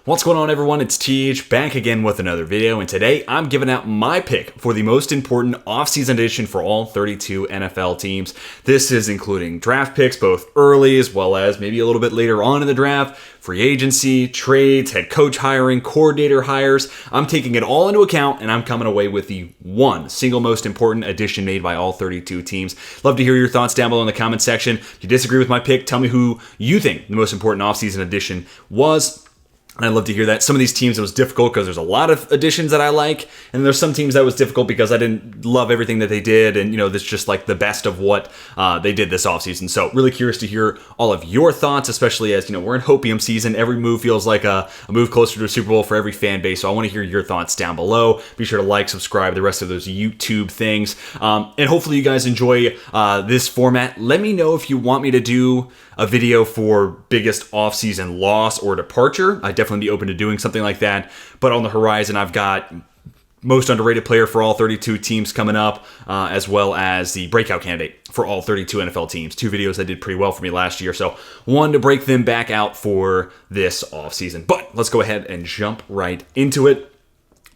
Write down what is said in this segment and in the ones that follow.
What's going on, everyone? It's TH back again with another video, and today I'm giving out my pick for the most important offseason edition for all 32 NFL teams. This is including draft picks, both early as well as maybe a little bit later on in the draft, free agency, trades, head coach hiring, coordinator hires. I'm taking it all into account, and I'm coming away with the one single most important addition made by all 32 teams. Love to hear your thoughts down below in the comment section. If you disagree with my pick, tell me who you think the most important offseason addition was. And I'd love to hear that. Some of these teams, it was difficult because there's a lot of additions that I like. And there's some teams that was difficult because I didn't love everything that they did. And, this is just like the best of what they did this offseason. So really curious to hear all of your thoughts, especially as, we're in hopium season. Every move feels like a move closer to a Super Bowl for every fan base. So I want to hear your thoughts down below. Be sure to like, subscribe, the rest of those YouTube things. And hopefully you guys enjoy this format. Let me know if you want me to do a video for biggest offseason loss or departure. I'd definitely be open to doing something like that. But on the horizon, I've got most underrated player for all 32 teams coming up, as well as the breakout candidate for all 32 NFL teams. Two videos that did pretty well for me last year, so wanted to break them back out for this offseason. But let's go ahead and jump right into it.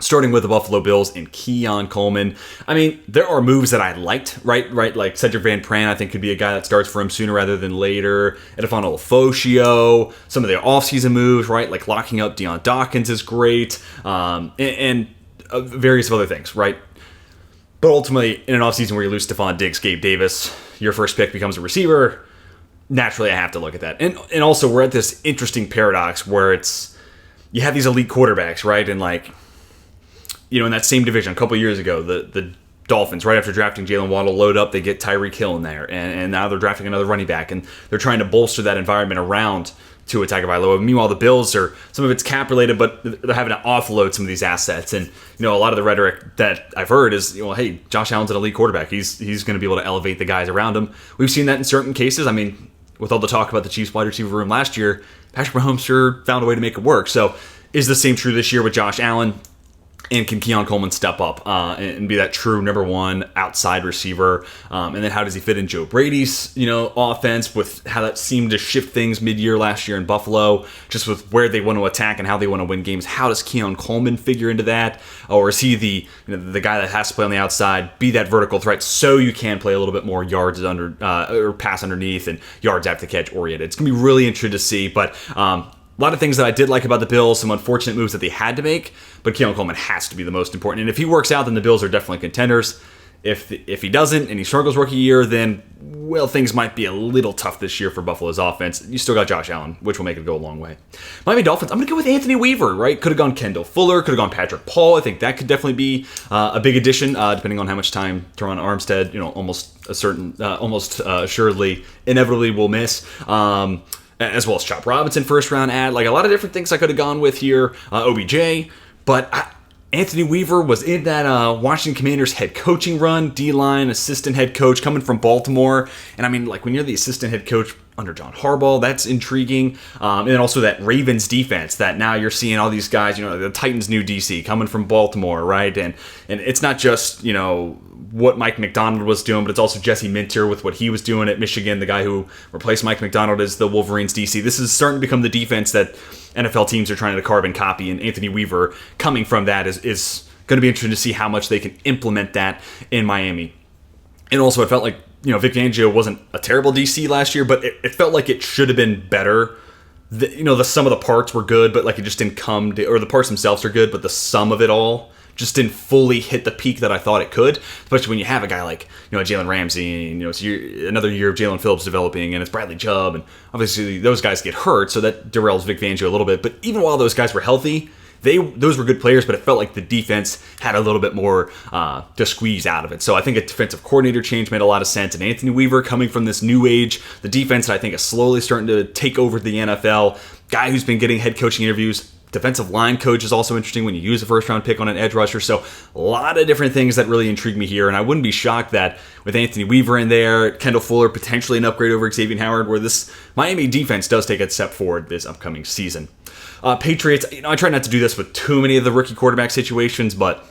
Starting with the Buffalo Bills and Keon Coleman. I mean, there are moves that I liked, right? Like Cedric Van Pran, I think, could be a guy that starts for him sooner rather than later. Edifon Olofosio, some of the offseason moves, right? Like locking up Deion Dawkins is great, and various other things, right? But ultimately, in an offseason where you lose Stephon Diggs, Gabe Davis, your first pick becomes a receiver. Naturally, I have to look at that. And also, we're at this interesting paradox where you have these elite quarterbacks, right? And in that same division a couple years ago, the Dolphins, right after drafting Jalen Waddle, load up, they get Tyreek Hill in there, and now they're drafting another running back, and they're trying to bolster that environment around Tua Tagovailoa. Meanwhile, the Bills some of it's cap related, but they're having to offload some of these assets, and a lot of the rhetoric that I've heard is, hey, Josh Allen's an elite quarterback. He's going to be able to elevate the guys around him. We've seen that in certain cases. I mean, with all the talk about the Chiefs wide receiver room last year, Patrick Mahomes sure found a way to make it work. So is the same true this year with Josh Allen? And can Keon Coleman step up and be that true number one outside receiver? And then how does he fit in Joe Brady's offense with how that seemed to shift things mid-year last year in Buffalo, just with where they want to attack and how they want to win games? How does Keon Coleman figure into that? Or is he the guy that has to play on the outside, be that vertical threat so you can play a little bit more yards under or pass underneath and yards after the catch oriented? It's going to be really interesting to see, but a lot of things that I did like about the Bills, some unfortunate moves that they had to make, but Keon Coleman has to be the most important. And if he works out, then the Bills are definitely contenders. If he doesn't and he struggles rookie year, then, well, things might be a little tough this year for Buffalo's offense. You still got Josh Allen, which will make it go a long way. Miami Dolphins, I'm going to go with Anthony Weaver, right? Could have gone Kendall Fuller, could have gone Patrick Paul. I think that could definitely be a big addition, depending on how much time Teron Armstead, almost assuredly, inevitably will miss. As well as Chop Robinson first round ad. Like a lot of different things I could have gone with here. OBJ. But Anthony Weaver was in that Washington Commanders head coaching run, D-line, assistant head coach coming from Baltimore. And I mean, when you're the assistant head coach under John Harbaugh, that's intriguing. And then also that Ravens defense that now you're seeing all these guys, the Titans' new DC coming from Baltimore, right? And it's not just, what Mike McDonald was doing, but it's also Jesse Minter with what he was doing at Michigan, the guy who replaced Mike McDonald as the Wolverines DC. This is starting to become the defense that NFL teams are trying to carbon copy, and Anthony Weaver coming from that is going to be interesting to see how much they can implement that in Miami. And also it felt like, Vic Fangio wasn't a terrible DC last year, but it felt like it should have been better. The sum of the parts were good, but it just didn't come to, or the parts themselves are good, but the sum of it all just didn't fully hit the peak that I thought it could, especially when you have a guy like, Jalen Ramsey, and, it's another year of Jalen Phillips developing, and it's Bradley Chubb, and obviously those guys get hurt, so that derails Vic Fangio a little bit. But even while those guys were healthy, those were good players, but it felt like the defense had a little bit more to squeeze out of it. So I think a defensive coordinator change made a lot of sense, and Anthony Weaver coming from this new age, the defense that I think is slowly starting to take over the NFL, guy who's been getting head coaching interviews. Defensive line coach is also interesting when you use a first-round pick on an edge rusher. So a lot of different things that really intrigue me here. And I wouldn't be shocked that with Anthony Weaver in there, Kendall Fuller, potentially an upgrade over Xavier Howard, where this Miami defense does take a step forward this upcoming season. Patriots, I try not to do this with too many of the rookie quarterback situations, but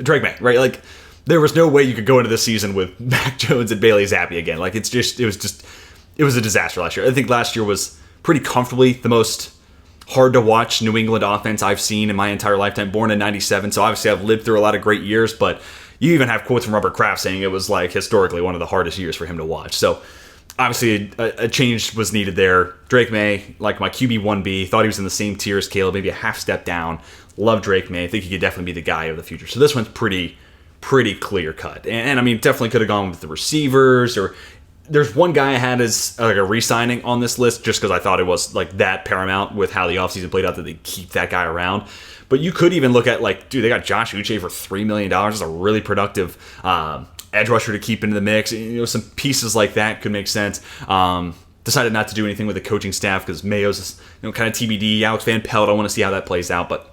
Drake May, right? There was no way you could go into this season with Mac Jones and Bailey Zappi again. it was a disaster last year. I think last year was pretty comfortably the most hard to watch New England offense I've seen in my entire lifetime. Born in 97, so obviously I've lived through a lot of great years, but you even have quotes from Robert Kraft saying it was like historically one of the hardest years for him to watch. So obviously a change was needed there. Drake May, like my QB 1B, thought he was in the same tier as Caleb, maybe a half step down. Love Drake May. I think he could definitely be the guy of the future. So this one's pretty clear cut. And I mean, definitely could have gone with the receivers, or there's one guy I had as like a re-signing on this list just because I thought it was like that paramount with how the offseason played out that they keep that guy around. But you could even look at like, dude, they got Josh Uche for $3 million. That's a really productive edge rusher to keep into the mix. You know, some pieces like that could make sense. Decided not to do anything with the coaching staff because Mayo's, you know, kind of TBD. Alex Van Pelt, I want to see how that plays out, but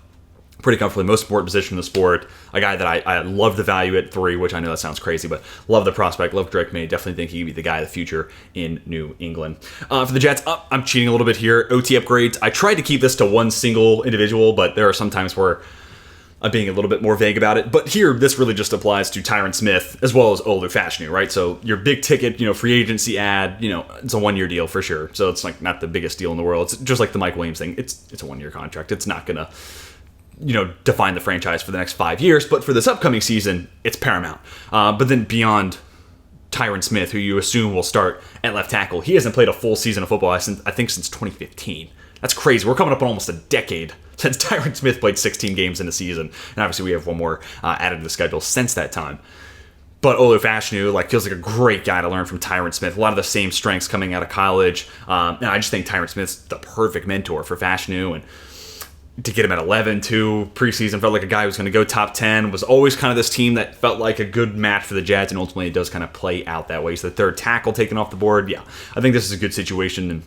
pretty comfortably most important position in the sport. A guy that I love the value at 3, which I know that sounds crazy, but love the prospect, love Drake May. Definitely think he could be the guy of the future in New England. For the Jets, I'm cheating a little bit here. OT upgrades. I tried to keep this to one single individual, but there are some times where I'm being a little bit more vague about it. But here, this really just applies to Tyron Smith as well as Olu Fashanu, right? So your big ticket, you know, free agency ad, you know, it's a 1-year deal for sure. So it's like not the biggest deal in the world. It's just like the Mike Williams thing. It's a 1-year contract. It's not gonna, you know, define the franchise for the next 5 years, but for this upcoming season, it's paramount. But then beyond Tyron Smith, who you assume will start at left tackle, he hasn't played a full season of football, I think, since 2015. That's crazy. We're coming up on almost a decade since Tyron Smith played 16 games in a season, and obviously we have one more added to the schedule since that time. But Olu Fashanu, like, feels like a great guy to learn from Tyron Smith. A lot of the same strengths coming out of college, and I just think Tyron Smith's the perfect mentor for Fashanu, and to get him at 11 too, preseason felt like a guy who was going to go top 10, was always kind of this team that felt like a good match for the Jets, and ultimately it does kind of play out that way. So the third tackle taken off the board, yeah, I think this is a good situation, and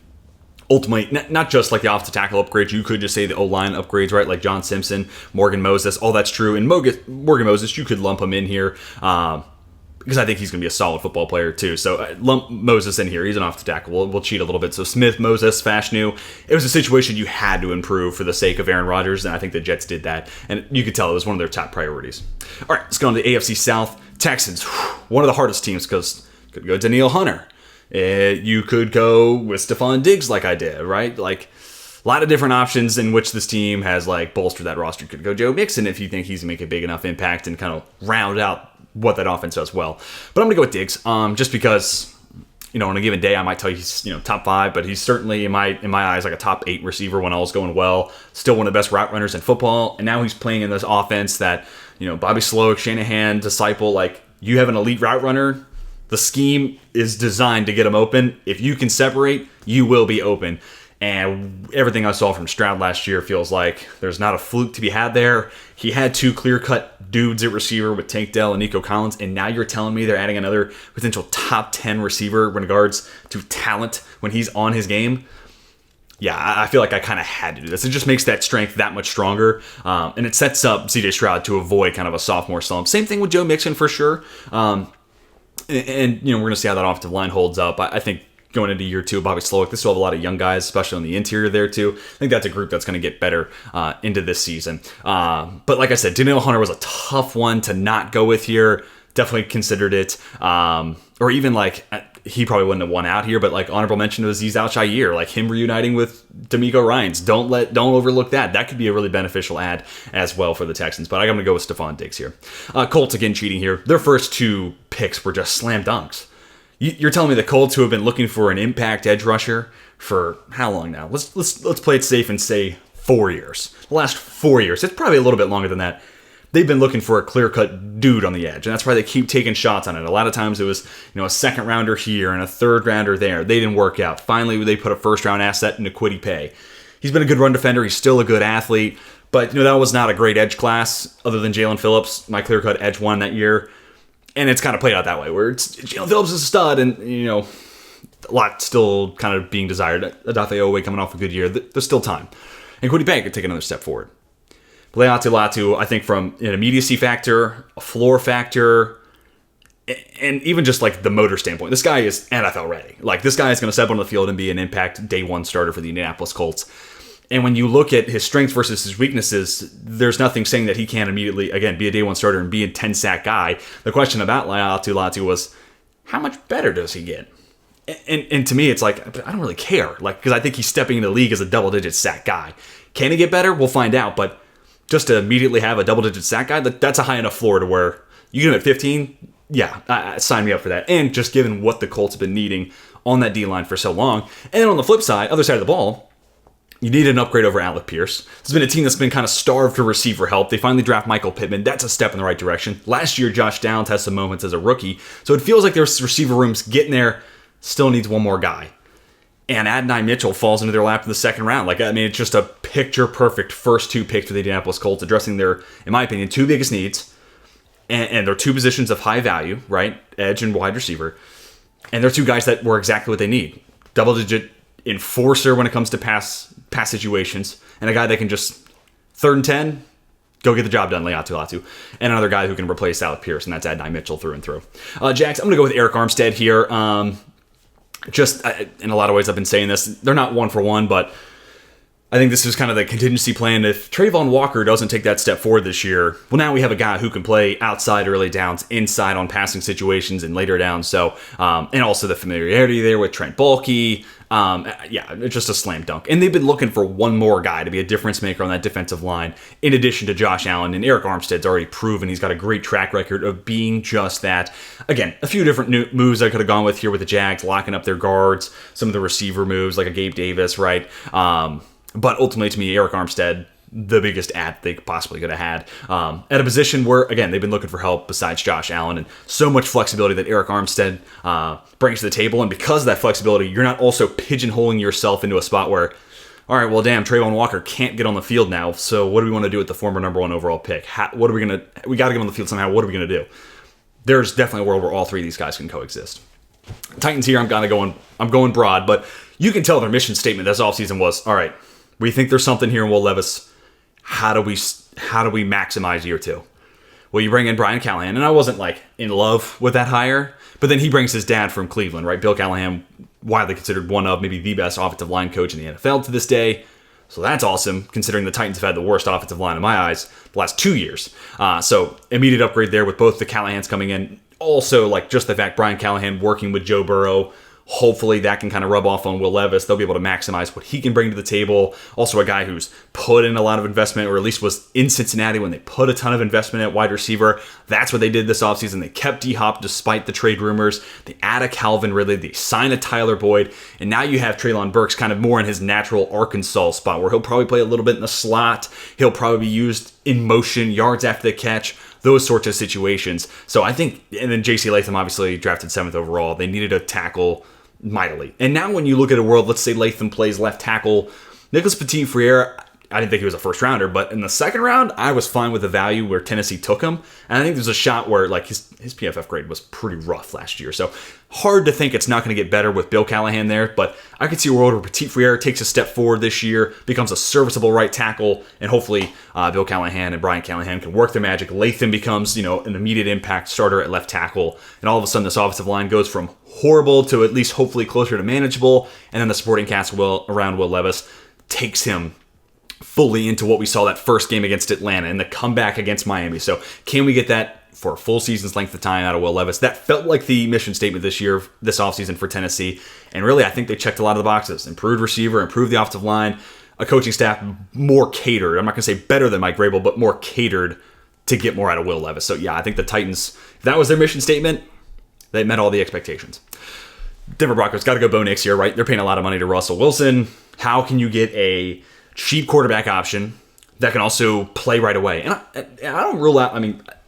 ultimately, not just like the offensive tackle upgrades, you could just say the O-line upgrades, right? Like John Simpson, Morgan Moses, all that's true. And Morgan Moses, you could lump him in here because I think he's going to be a solid football player too. So lump Moses in here. He's an offensive tackle. We'll cheat a little bit. So Smith, Moses, Fashanu. It was a situation you had to improve for the sake of Aaron Rodgers, and I think the Jets did that. And you could tell it was one of their top priorities. All right, let's go on to the AFC South. Texans, one of the hardest teams because could go Danielle Hunter. You could go with Stephon Diggs like I did, right? Like a lot of different options in which this team has like bolstered that roster. You could go Joe Mixon if you think he's going to make a big enough impact and kind of round out what that offense does well. But I'm going to go with Diggs just because, you know, on a given day I might tell you he's, you know, top 5, but he's certainly in my eyes like a top 8 receiver when all's going well. Still one of the best route runners in football, and now he's playing in this offense that, you know, Bobby Sloak, Shanahan, disciple, like you have an elite route runner. The scheme is designed to get him open. If you can separate, you will be open. And everything I saw from Stroud last year feels like there's not a fluke to be had there. He had 2 clear-cut dudes at receiver with Tank Dell and Nico Collins, and now you're telling me they're adding another potential top 10 receiver in regards to talent when he's on his game? Yeah, I feel like I kind of had to do this. It just makes that strength that much stronger, and it sets up C.J. Stroud to avoid kind of a sophomore slump. Same thing with Joe Mixon for sure. And, you know, we're going to see how that offensive line holds up. I think going into year 2, Bobby Sloak, they still have a lot of young guys, especially on the interior there too. I think that's a group that's going to get better into this season. But like I said, Danielle Hunter was a tough one to not go with here. Definitely considered it. Or even like, he probably wouldn't have won out here, but like honorable mention was Azeez Al-Shaair, like him reuniting with D'Amico Ryans. Don't overlook that. That could be a really beneficial ad as well for the Texans. But I'm going to go with Stephon Diggs here. Colts again cheating here. Their first 2 picks were just slam dunks. You're telling me the Colts, who have been looking for an impact edge rusher for how long now? Let's play it safe and say 4 years. The last 4 years. It's probably a little bit longer than that. They've been looking for a clear-cut dude on the edge, and that's why they keep taking shots on it. A lot of times it was, you know, a second-rounder here and a third-rounder there. They didn't work out. Finally, they put a first-round asset into Kwity Paye. He's been a good run defender. He's still a good athlete, but, you know, that was not a great edge class other than Jalen Phillips, my clear-cut edge one that year. And it's kind of played out that way, where it's Jalen Phillips is a stud, and, you know, a lot still kind of being desired. Adafe Owe coming off a good year. There's still time. And Kwity Paye could take another step forward. Leatu Latu, I think from an immediacy factor, a floor factor, and even just like the motor standpoint, this guy is NFL ready. Like, this guy is going to step on the field and be an impact day 1 starter for the Indianapolis Colts. And when you look at his strengths versus his weaknesses, there's nothing saying that he can't immediately, again, be a day 1 starter and be a 10-sack guy. The question about Leatu Latu was, how much better does he get? And to me, it's like, I don't really care. Like, because I think he's stepping into the league as a double-digit sack guy. Can he get better? We'll find out. But just to immediately have a double-digit sack guy, that's a high enough floor to where you get him at 15, yeah, sign me up for that. And just given what the Colts have been needing on that D-line for so long. And then on the flip side, other side of the ball, you need an upgrade over Alec Pierce. It's been a team that's been kind of starved for receiver help. They finally draft Michael Pittman. That's a step in the right direction. Last year, Josh Downs has some moments as a rookie. So it feels like their receiver room's getting there. Still needs one more guy. And Adonai Mitchell falls into their lap in the second round. Like, I mean, it's just a picture-perfect first two picks for the Indianapolis Colts, addressing their, in my opinion, two biggest needs. And they're two positions of high value, right? Edge and wide receiver. And they're two guys that were exactly what they need. Double-digit enforcer when it comes to pass situations. And a guy that can just, 3rd and 10, go get the job done, Leatu Latu. And another guy who can replace Alec Pierce, and that's Adonai Mitchell through and through. Jax, I'm going to go with Eric Armstead here. In a lot of ways, I've been saying this. They're not one for one, but I think this is kind of the contingency plan. If Trayvon Walker doesn't take that step forward this year, well, now we have a guy who can play outside early downs, inside on passing situations, and later downs. So, and also the familiarity there with Trent Baalke. It's just a slam dunk. And they've been looking for one more guy to be a difference maker on that defensive line, in addition to Josh Allen. And Eric Armstead's already proven he's got a great track record of being just that. Again, a few different moves I could have gone with here with the Jags, locking up their guards, some of the receiver moves like a Gabe Davis, right? But ultimately, to me, Eric Armstead, the biggest ad they possibly could have had. At a position where, again, they've been looking for help besides Josh Allen, and so much flexibility that Eric Armstead brings to the table. And because of that flexibility, you're not also pigeonholing yourself into a spot where, all right, well, damn, Trayvon Walker can't get on the field now, so what do we want to do with the former number 1 overall pick? We got to get on the field somehow. What are we going to do? There's definitely a world where all three of these guys can coexist. Titans here, I'm going broad, but you can tell their mission statement this offseason was, all right, we think there's something here in Will Levis. How do we maximize year 2? Well, you bring in Brian Callahan, and I wasn't like in love with that hire, but then he brings his dad from Cleveland, right? Bill Callahan, widely considered one of maybe the best offensive line coach in the NFL to this day. So that's awesome, considering the Titans have had the worst offensive line in my eyes the last 2 years. So immediate upgrade there with both the Callahans coming in. Also, like just the fact Brian Callahan working with Joe Burrow, hopefully that can kind of rub off on Will Levis. They'll be able to maximize what he can bring to the table. Also a guy who's put in a lot of investment, or at least was in Cincinnati when they put a ton of investment at wide receiver. That's what they did this offseason. They kept D-Hop despite the trade rumors. They add a Calvin Ridley. They sign a Tyler Boyd. And now you have Treylon Burks kind of more in his natural Arkansas spot, where he'll probably play a little bit in the slot. He'll probably be used in motion, yards after the catch, those sorts of situations. So I think, and then J.C. Latham obviously drafted 7th overall. They needed a tackle mightily. And now when you look at a world, let's say Latham plays left tackle, Nicholas Petit-Frere, I didn't think he was a first rounder, but in the second round, I was fine with the value where Tennessee took him. And I think there's a shot where like his PFF grade was pretty rough last year. So hard to think it's not going to get better with Bill Callahan there, but I could see a world where Petit-Frere takes a step forward this year, becomes a serviceable right tackle, and hopefully Bill Callahan and Brian Callahan can work their magic. Latham becomes, an immediate impact starter at left tackle, and all of a sudden this offensive line goes from horrible to at least hopefully closer to manageable, and then the supporting cast around Will Levis takes him fully into what we saw that first game against Atlanta and the comeback against Miami. So can we get that for a full season's length of time out of Will Levis? That felt like the mission statement this offseason for Tennessee. And really, I think they checked a lot of the boxes. Improved receiver, improved the offensive line, a coaching staff more catered. I'm not going to say better than Mike Vrabel, but more catered to get more out of Will Levis. So yeah, I think the Titans, if that was their mission statement, they met all the expectations. Denver Broncos got to go Bo Nix here, right? They're paying a lot of money to Russell Wilson. How can you get a cheap quarterback option that can also play right away? And I don't rule out,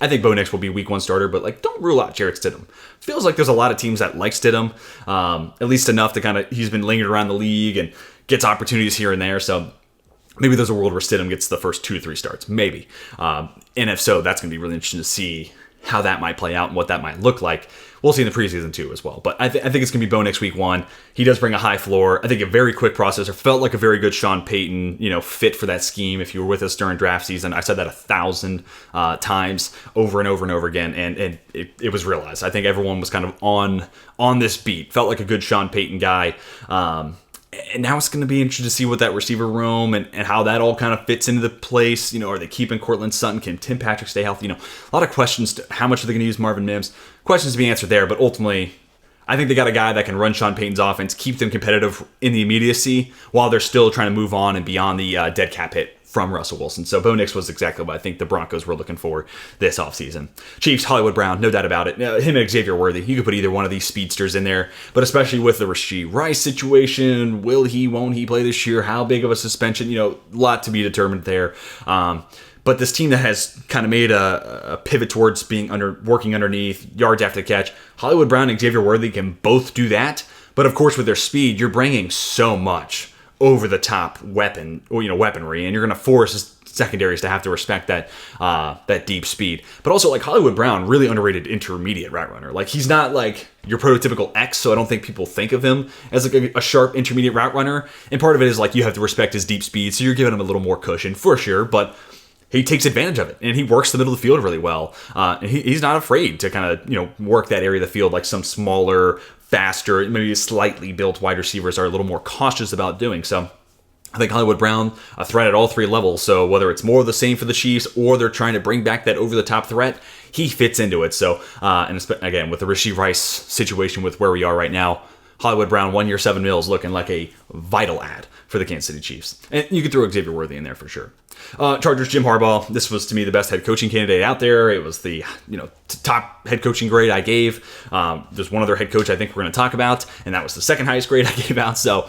I think Bo Nix will be week 1 starter, but don't rule out Jarrett Stidham. Feels like there's a lot of teams that like Stidham, at least enough to he's been lingered around the league and gets opportunities here and there. So maybe there's a world where Stidham gets the first 2 to 3 starts, maybe. And if so, that's going to be really interesting to see how that might play out and what that might look like. We'll see in the preseason too as well. But I think it's going to be Bo Nix week 1. He does bring a high floor. I think a very quick processor. Felt like a very good Sean Payton, fit for that scheme. If you were with us during draft season, I said that 1,000 times over and over and over again, and it was realized. I think everyone was kind of on this beat. Felt like a good Sean Payton guy. And now it's going to be interesting to see what that receiver room and how that all kind of fits into the place. Are they keeping Cortland Sutton? Can Tim Patrick stay healthy? A lot of questions. How much are they going to use Marvin Mims? Questions to be answered there, but ultimately, I think they got a guy that can run Sean Payton's offense, keep them competitive in the immediacy while they're still trying to move on and beyond the dead cap hit from Russell Wilson. So Bo Nix was exactly what I think the Broncos were looking for this offseason. Chiefs, Hollywood Brown, no doubt about it. Him and Xavier Worthy, you could put either one of these speedsters in there, but especially with the Rashee Rice situation, will he, won't he play this year? How big of a suspension? A lot to be determined there. But this team that has kind of made a pivot towards working underneath, yards after the catch, Hollywood Brown and Xavier Worthy can both do that. But of course, with their speed, you're bringing so much over the top weaponry, and you're going to force secondaries to have to respect that deep speed. But also, like, Hollywood Brown, really underrated intermediate route runner. Like, he's not like your prototypical X, so I don't think people think of him as like a sharp intermediate route runner. And part of it is like you have to respect his deep speed, so you're giving him a little more cushion for sure, but he takes advantage of it, and he works the middle of the field really well. And he's not afraid to kind of work that area of the field like some smaller, faster, maybe slightly built wide receivers are a little more cautious about doing. So I think Hollywood Brown, a threat at all three levels. So whether it's more of the same for the Chiefs or they're trying to bring back that over-the-top threat, he fits into it. So, and again, with the Rashee Rice situation with where we are right now, Hollywood Brown, 1 year, $7 million, looking like a vital ad for the Kansas City Chiefs. And you could throw Xavier Worthy in there for sure. Chargers, Jim Harbaugh. This was, to me, the best head coaching candidate out there. It was the top head coaching grade I gave. There's one other head coach I think we're going to talk about, and that was the second highest grade I gave out. So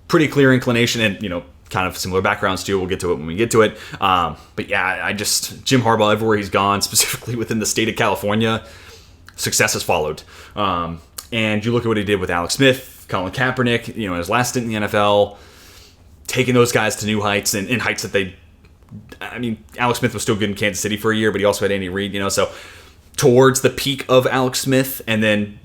pretty clear inclination and, kind of similar backgrounds too. We'll get to it when we get to it. But yeah, Jim Harbaugh, everywhere he's gone, specifically within the state of California, success has followed. And you look at what he did with Alex Smith, Colin Kaepernick, his last stint in the NFL, taking those guys to new heights and heights that Alex Smith was still good in Kansas City for a year, but he also had Andy Reid, so towards the peak of Alex Smith. And then,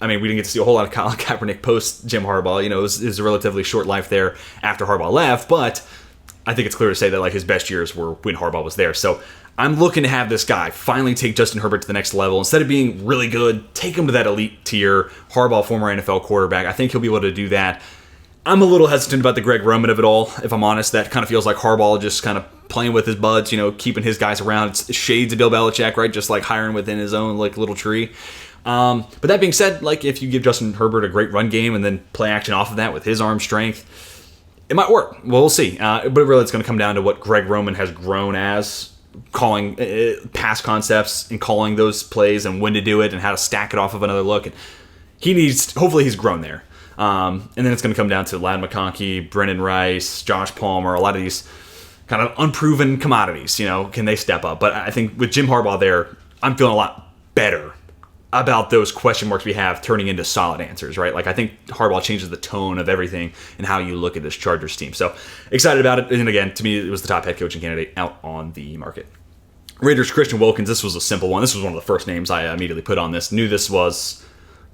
we didn't get to see a whole lot of Colin Kaepernick post Jim Harbaugh. It was a relatively short life there after Harbaugh left, but I think it's clear to say that his best years were when Harbaugh was there. So I'm looking to have this guy finally take Justin Herbert to the next level. Instead of being really good, take him to that elite tier. Harbaugh, former NFL quarterback. I think he'll be able to do that. I'm a little hesitant about the Greg Roman of it all, if I'm honest. That kind of feels like Harbaugh just kind of playing with his buds, keeping his guys around. It's shades of Bill Belichick, right? Just like hiring within his own little tree. But that being said, if you give Justin Herbert a great run game and then play action off of that with his arm strength, it might work. Well, we'll see. But really, it's going to come down to what Greg Roman has grown as, calling pass concepts and calling those plays and when to do it and how to stack it off of another look. And hopefully he's grown there. And then it's going to come down to Ladd McConkey, Brennan Rice, Josh Palmer, a lot of these kind of unproven commodities. Can they step up? But I think with Jim Harbaugh there, I'm feeling a lot better about those question marks we have turning into solid answers, right? I think Harbaugh changes the tone of everything and how you look at this Chargers team. So excited about it. And again, to me, it was the top head coaching candidate out on the market. Raiders, Christian Wilkins. This was a simple one. This was one of the first names I immediately put on this. Knew this was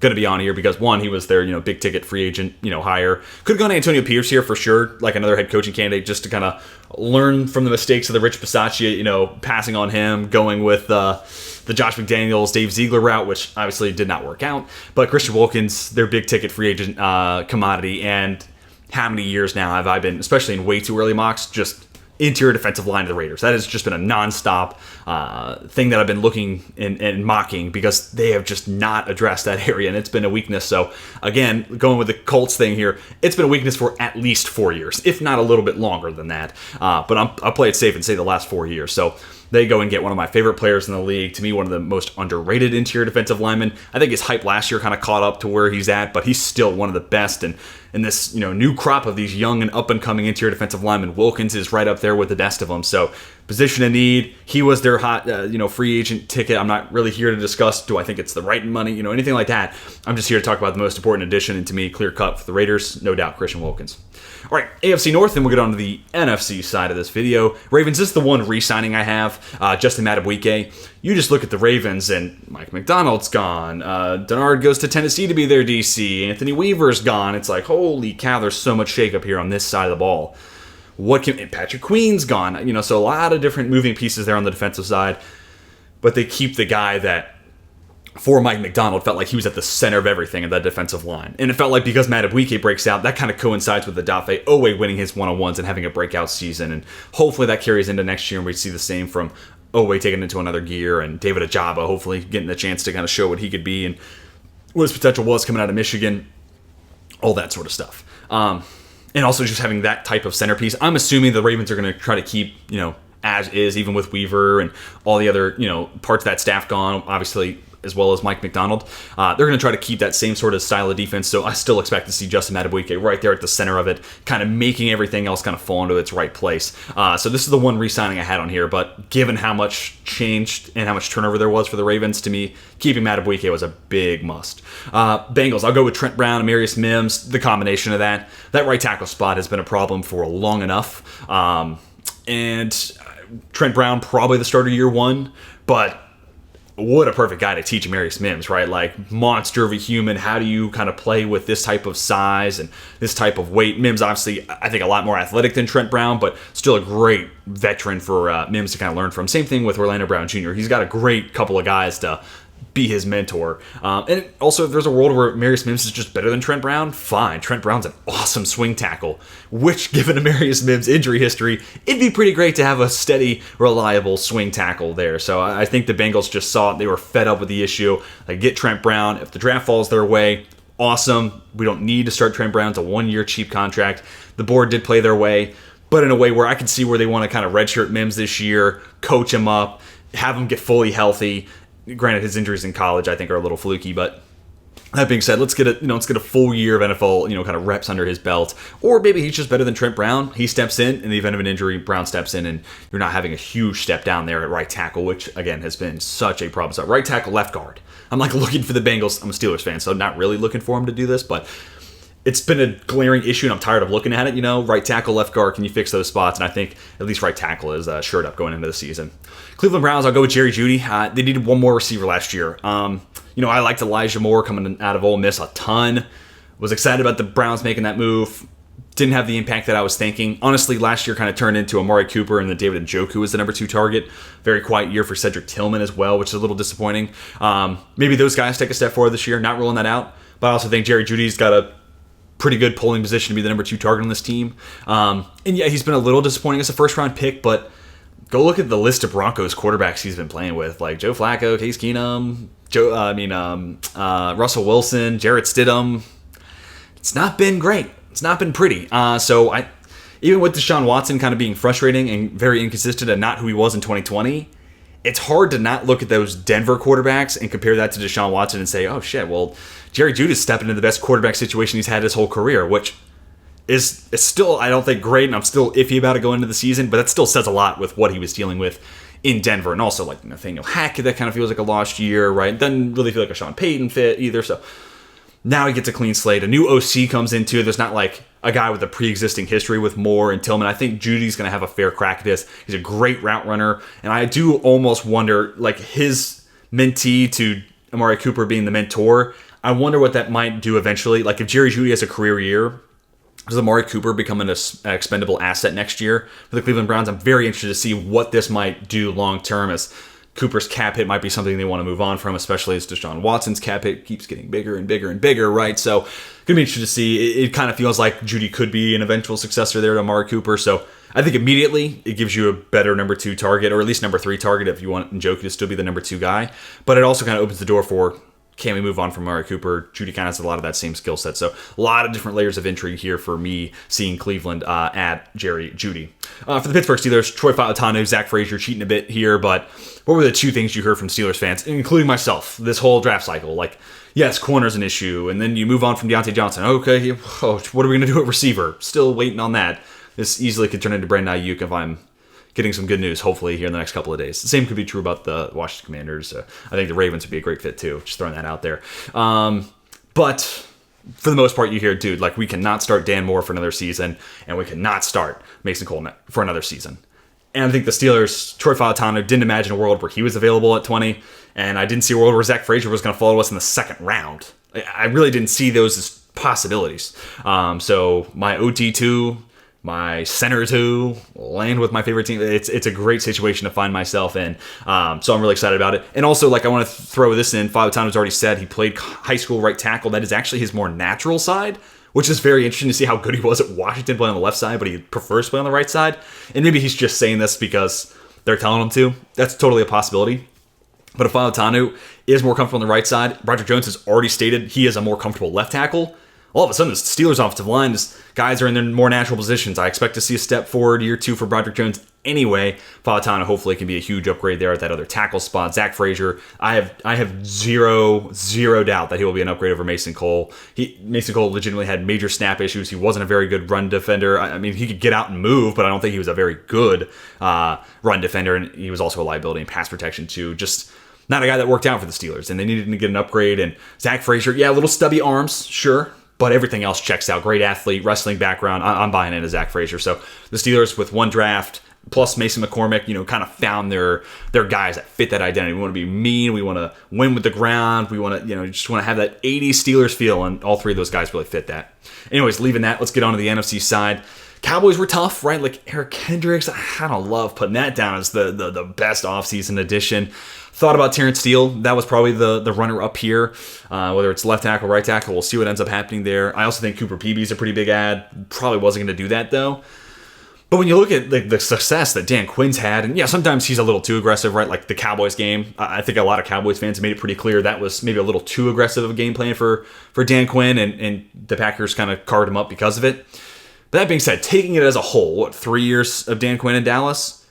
going to be on here because, one, he was their big ticket free agent hire. Could have gone to Antonio Pierce here for sure, another head coaching candidate, just to kind of learn from the mistakes of the Rich Bisaccia, passing on him, going with the Josh McDaniels, Dave Ziegler route, which obviously did not work out. But Christian Wilkins, their big ticket free agent commodity, and how many years now have I been, especially in way too early mocks, just interior defensive line of the Raiders. That has just been a nonstop thing that I've been looking and mocking because they have just not addressed that area, and it's been a weakness. So again, going with the Colts thing here, it's been a weakness for at least 4 years, if not a little bit longer than that. But I'll play it safe and say the last 4 years. So they go and get one of my favorite players in the league. To me, one of the most underrated interior defensive linemen. I think his hype last year kind of caught up to where he's at, but he's still one of the best. And in this new crop of these young and up-and-coming interior defensive linemen, Wilkins is right up there with the best of them. So position of need, he was their hot free agent ticket. I'm not really here to discuss, do I think it's the right money, anything like that. I'm just here to talk about the most important addition, and to me, clear cut for the Raiders, no doubt, Christian Wilkins. All right, AFC North, and we'll get on to the NFC side of this video. Ravens, this is the one re-signing I have, Justin Madubuike. You just look at the Ravens, and Mike McDonald's gone. Denard goes to Tennessee to be their DC. Anthony Weaver's gone. It's like, holy cow, there's so much shakeup here on this side of the ball. Patrick Queen's gone. So a lot of different moving pieces there on the defensive side. But they keep the guy that, for Mike McDonald, felt like he was at the center of everything in that defensive line. And it felt like because Madubuike breaks out, that kind of coincides with the Dafe Owe winning his one-on-ones and having a breakout season. And hopefully that carries into next year, and we see the same from Owe taking into another gear, and David Ajabo hopefully getting the chance to kind of show what he could be. And what his potential was coming out of Michigan, all that sort of stuff. And also just having that type of centerpiece. I'm assuming the Ravens are going to try to keep, as is, even with Weaver and all the other, parts of that staff gone, obviously, as well as Mike McDonald. They're going to try to keep that same sort of style of defense, so I still expect to see Justin Madubuike right there at the center of it, kind of making everything else kind of fall into its right place. So this is the one re-signing I had on here, but given how much changed and how much turnover there was for the Ravens, to me, keeping Madubuike was a big must. Bengals, I'll go with Trent Brown and Amarius Mims. The combination of that right tackle spot has been a problem for long enough. And Trent Brown, probably the starter year one, but what a perfect guy to teach Amarius Mims, right? Like, monster of a human. How do you kind of play with this type of size and this type of weight? Mims, obviously, I think a lot more athletic than Trent Brown, but still a great veteran for Mims to kind of learn from. Same thing with Orlando Brown Jr. He's got a great couple of guys to be his mentor. And also, if there's a world where Amarius Mims is just better than Trent Brown, fine. Trent Brown's an awesome swing tackle, which, given Amarius Mims' injury history, it'd be pretty great to have a steady, reliable swing tackle there. So I think the Bengals just saw it. They were fed up with the issue. Like, get Trent Brown. If the draft falls their way, awesome. We don't need to start Trent Brown. It's a one-year cheap contract. The board did play their way, but in a way where I can see where they want to kind of redshirt Mims this year, coach him up, have him get fully healthy. Granted, his injuries in college, I think, are a little fluky, but that being said, let's get a full year of NFL, kind of reps under his belt. Or maybe he's just better than Trent Brown. He steps in the event of an injury, Brown steps in, and you're not having a huge step down there at right tackle, which, again, has been such a problem. So right tackle, left guard. I'm like looking for the Bengals. I'm a Steelers fan, so not really looking for him to do this, but it's been a glaring issue, and I'm tired of looking at it. Right tackle, left guard, can you fix those spots? And I think at least right tackle is shored up going into the season. Cleveland Browns, I'll go with Jerry Jeudy. They needed one more receiver last year. I liked Elijah Moore coming out of Ole Miss a ton. Was excited about the Browns making that move. Didn't have the impact that I was thinking. Honestly, last year kind of turned into Amari Cooper and then David Njoku was the number 2 target. Very quiet year for Cedric Tillman as well, which is a little disappointing. Maybe those guys take a step forward this year. Not ruling that out. But I also think Jerry Jeudy's got a pretty good polling position to be the number 2 target on this team. And yeah, he's been a little disappointing as a first-round pick, but go look at the list of Broncos quarterbacks he's been playing with, like Joe Flacco, Case Keenum, Russell Wilson, Jarrett Stidham. It's not been great. It's not been pretty. Even with Deshaun Watson kind of being frustrating and very inconsistent and not who he was in 2020, it's hard to not look at those Denver quarterbacks and compare that to Deshaun Watson and say, oh shit, well, Jerry Jeudy's stepping into the best quarterback situation he's had his whole career, which is still, I don't think, great, and I'm still iffy about it going into the season, but that still says a lot with what he was dealing with in Denver. And also, like, Nathaniel Hackett, that kind of feels like a lost year, right? Doesn't really feel like a Sean Payton fit either, so now he gets a clean slate. A new OC comes into it. There's not like a guy with a pre-existing history with Moore and Tillman. I think Judy's going to have a fair crack at this. He's a great route runner, and I do almost wonder, like, his mentee to Amari Cooper being the mentor, I wonder what that might do eventually. Like, if Jerry Jeudy has a career year, does Amari Cooper become an expendable asset next year for the Cleveland Browns? I'm very interested to see what this might do long term, as Cooper's cap hit might be something they want to move on from, especially as Deshaun Watson's cap hit keeps getting bigger and bigger and bigger, right? So going to be interested to see. It kind of feels like Jeudy could be an eventual successor there to Amari Cooper. So I think immediately it gives you a better number 2 target, or at least number 3 target if you want Njoku to still be the number 2 guy. But it also kind of opens the door for, can we move on from Amari Cooper? Jeudy kind of has a lot of that same skill set. So a lot of different layers of intrigue here for me seeing Cleveland add Jerry Jeudy. For the Pittsburgh Steelers, Troy Fautanu, Zach Frazier cheating a bit here, but what were the 2 things you heard from Steelers fans, including myself, this whole draft cycle? Like, yes, corner's an issue, and then you move on from Deontay Johnson. Okay, what are we going to do at receiver? Still waiting on that. This easily could turn into Brandon Ayuk if I'm getting some good news, hopefully, here in the next couple of days. The same could be true about the Washington Commanders. I think the Ravens would be a great fit, too. Just throwing that out there. But for the most part, you hear, dude, like, we cannot start Dan Moore for another season, and we cannot start Mason Cole for another season. And I think the Steelers, Troy Fautanu, didn't imagine a world where he was available at 20, and I didn't see a world where Zach Frazier was going to fall to us in the second round. I really didn't see those as possibilities. So my OT2, my center 2, land with my favorite team. It's a great situation to find myself in. So I'm really excited about it. And also, like, I want to throw this in. Fautano's already said he played high school right tackle. That is actually his more natural side, which is very interesting to see how good he was at Washington playing on the left side, but he prefers playing on the right side. And maybe he's just saying this because they're telling him to. That's totally a possibility. But if Fautanu is more comfortable on the right side, Roger Jones has already stated he is a more comfortable left tackle. All of a sudden, the Steelers' offensive line, guys are in their more natural positions. I expect to see a step forward year 2 for Broderick Jones anyway. Fautanu hopefully can be a huge upgrade there at that other tackle spot. Zach Frazier, I have zero doubt that he will be an upgrade over Mason Cole. Mason Cole legitimately had major snap issues. He wasn't a very good run defender. I mean, he could get out and move, but I don't think he was a very good run defender, and he was also a liability in pass protection too. Just not a guy that worked out for the Steelers, and they needed to get an upgrade. And Zach Frazier, yeah, a little stubby arms, sure, but everything else checks out. Great athlete, wrestling background. I'm buying into Zach Frazier. So the Steelers, with one draft plus Mason McCormick, kind of found their guys that fit that identity. We want to be mean. We want to win with the ground. We want to, just want to have that 80s Steelers feel, and all three of those guys really fit that. Anyways, leaving that, let's get on to the NFC side. Cowboys were tough, right? Like Eric Kendricks, I don't love putting that down as the best offseason addition. Thought about Terrence Steele. That was probably the runner-up here. Whether it's left tackle, right tackle, we'll see what ends up happening there. I also think Cooper Peeby's a pretty big ad. Probably wasn't going to do that, though. But when you look at the success that Dan Quinn's had, and yeah, sometimes he's a little too aggressive, right? Like the Cowboys game. I think a lot of Cowboys fans have made it pretty clear that was maybe a little too aggressive of a game plan for Dan Quinn, and the Packers kind of carved him up because of it. But that being said, taking it as a whole, 3 years of Dan Quinn in Dallas,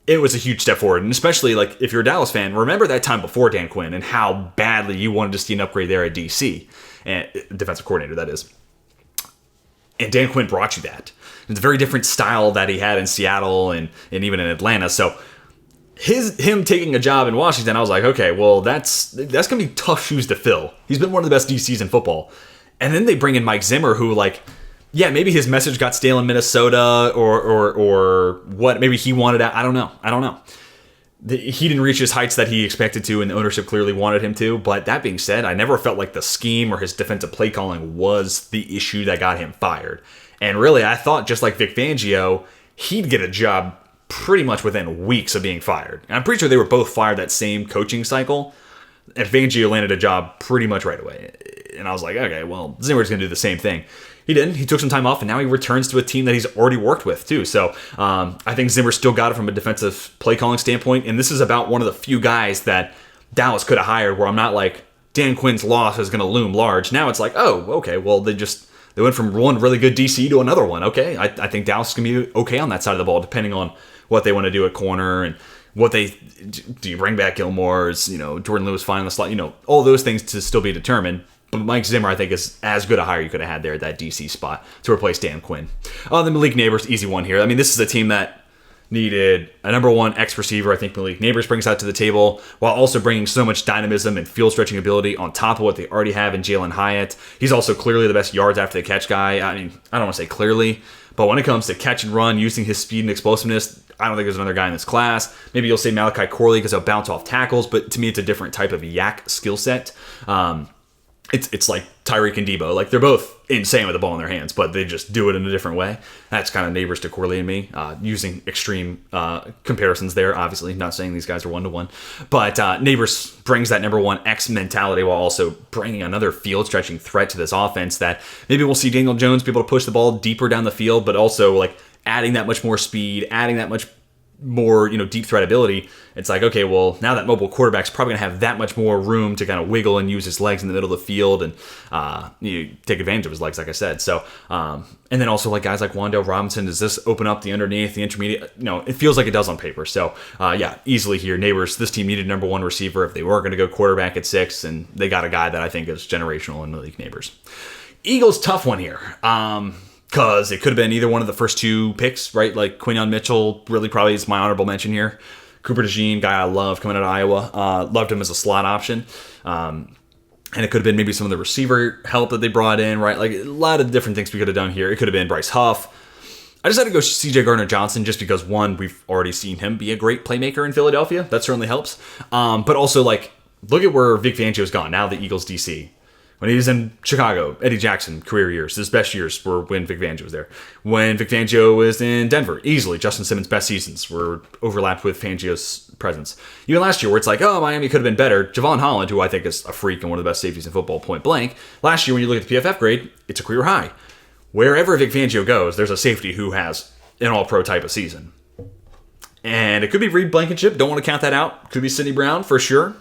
it was a huge step forward. And especially like if you're a Dallas fan, remember that time before Dan Quinn and how badly you wanted to see an upgrade there at DC, and defensive coordinator, that is. And Dan Quinn brought you that. It's a very different style that he had in Seattle and even in Atlanta. So him taking a job in Washington, I was like, okay, well, that's going to be tough shoes to fill. He's been one of the best DCs in football. And then they bring in Mike Zimmer, who, like, yeah, maybe his message got stale in Minnesota or what. Maybe he wanted out. I don't know. He didn't reach his heights that he expected to, and the ownership clearly wanted him to. But that being said, I never felt like the scheme or his defensive play calling was the issue that got him fired. And really, I thought just like Vic Fangio, he'd get a job pretty much within weeks of being fired. And I'm pretty sure they were both fired that same coaching cycle. And Fangio landed a job pretty much right away. And I was like, okay, well, Zimmer's going to do the same thing. He didn't. He took some time off, and now he returns to a team that he's already worked with, too. So I think Zimmer still got it from a defensive play calling standpoint. And this is about one of the few guys that Dallas could have hired where I'm not like, Dan Quinn's loss is going to loom large. Now it's like, oh, okay, well, they went from one really good DC to another one. Okay, I think Dallas is going to be okay on that side of the ball, depending on what they want to do at corner and do you bring back Gilmore's, Jordan Lewis fine in the slot, all those things to still be determined. But Mike Zimmer, I think, is as good a hire you could have had there at that DC spot to replace Dan Quinn. The Malik Neighbors, easy one here. I mean, this is a team that needed a number one X receiver. I think Malik Neighbors brings that to the table while also bringing so much dynamism and field stretching ability on top of what they already have in Jalen Hyatt. He's also clearly the best yards after the catch guy. I mean, I don't want to say clearly, but when it comes to catch and run, using his speed and explosiveness, I don't think there's another guy in this class. Maybe you'll say Malachi Corley because he'll bounce off tackles, but to me, it's a different type of yak skill set. It's like Tyreek and Debo. Like, they're both insane with the ball in their hands, but they just do it in a different way. That's kind of Neighbors to Corley and me, using extreme comparisons there, obviously. Not saying these guys are one-to-one. But Neighbors brings that number one X mentality while also bringing another field-stretching threat to this offense that maybe we'll see Daniel Jones be able to push the ball deeper down the field, but also, like, adding that much more speed, adding that much more, deep threat ability. It's like, okay, well, now that mobile quarterback's probably going to have that much more room to kind of wiggle and use his legs in the middle of the field and take advantage of his legs, like I said. So, and then also like guys like Wan'Dale Robinson, does this open up the underneath, the intermediate? It feels like it does on paper. So, yeah, easily here. Neighbors, this team needed number one receiver if they were going to go quarterback at 6, and they got a guy that I think is generational in Malik Neighbors. Eagles, tough one here. Because it could have been either one of the first two picks, right? Like Quinyon Mitchell really probably is my honorable mention here. Cooper DeJean, guy I love coming out of Iowa. Loved him as a slot option. And it could have been maybe some of the receiver help that they brought in, right? Like a lot of different things we could have done here. It could have been Bryce Huff. I decided to go CJ Gardner-Johnson just because, one, we've already seen him be a great playmaker in Philadelphia. That certainly helps. But also, like, look at where Vic Fangio's gone. Now the Eagles DC. When he was in Chicago, Eddie Jackson, career years. His best years were when Vic Fangio was there. When Vic Fangio was in Denver, easily Justin Simmons' best seasons were overlapped with Fangio's presence. Even last year, where it's like, oh, Miami could have been better. Javon Holland, who I think is a freak and one of the best safeties in football, point blank. Last year, when you look at the PFF grade, it's a career high. Wherever Vic Fangio goes, there's a safety who has an all-pro type of season. And it could be Reed Blankenship. Don't want to count that out. Could be Sidney Brown for sure.